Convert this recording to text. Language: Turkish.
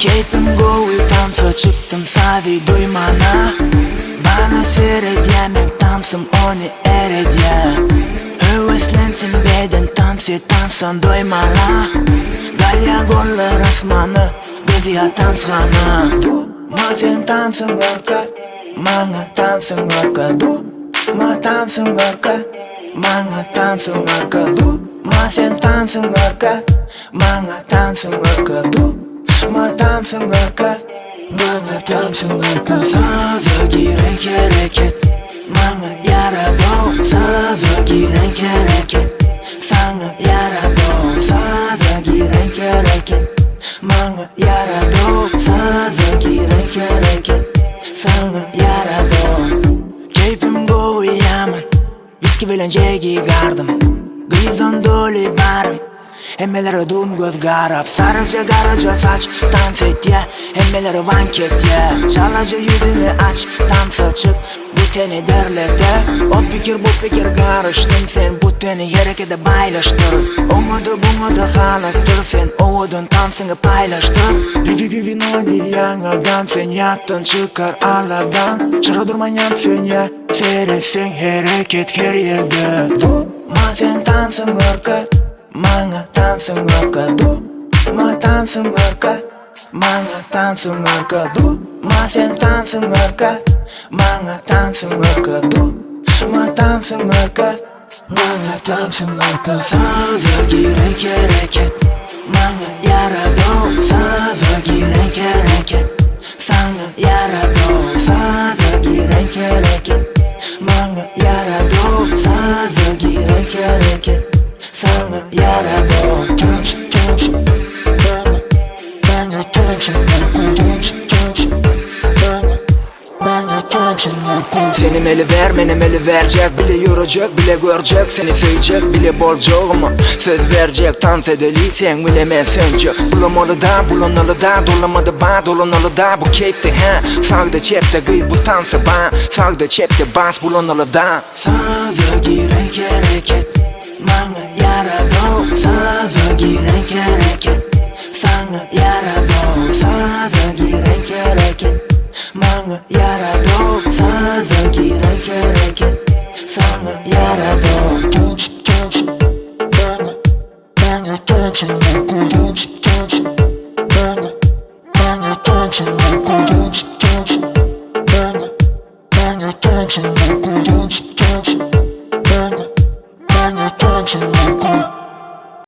Keyfim go'yu tansa çıktım savi duymana. Bana seyredyemek tansım onu eredye. Heveslensin beden tansan duymala. Galya gollar asmanı gıdya tansana. Ma sen tansın gorka, manga tansın gorka. Ma tansın gorka, manga tansın gorka. Ma sen tansın gorka, manga tansın gorka. Ma tansın gorka, manga tansın gorka. Sağdaki renk hareket, manga yarado. Sağdaki renk hareket, sana yarado. Sağdaki renk hareket, manga yarado. Sağdaki renk hareket, sana yarado. Keyfim go'yu yaman, viski bilen jegi gardım. Gıyızan dolu barım, emmelere dun göz garap. Sarıca garaca saç dans et ya, emmelere vanket ya. Çalaca yüzünü aç, dansa çık, bu teni derlete. O fikir bu fikir karışsın, sen bu teni harekete paylaştır. Umudu bumudu halattır, sen ovudun dansını paylaştır. Vivi noni yanadan, sen yattın çıkar aladan. Çıra durman yansın ya, seyretsin hareket her yerde. Ma sen dansın gorka, manga tansın gorka. Ma tansın gorka, manga tansın gorka. Ma sen tansın gorka, manga tansın gorka. Ma tansın gorka, manga tansın gorka. Sağdaki renk hareket, manga yarado. Sağdaki renk hareket, sana yarado. Sağdaki renk hareket, manga yarado. Sağdaki renk hareket, sana yarado. Senin eli ver, benim eli verecek. Bile yoracak, bile görecek. Seni sevecek, bile bolcağıma söz verecek. Dans edeliysen bilemezsin çok. Bulamalı da, dolamadı ba, dolanalı da. Bu keyifte ha, sağda cepte kız bu dansa ba. Sağda cepte bas, bulanalı da. Sağdaki renk hareket, manga yarado. Sağdaki renk hareket, sana yarado. Sağdaki renk hareket, manga yarado. Sağdaki renk hareket, sana yarado. Bang,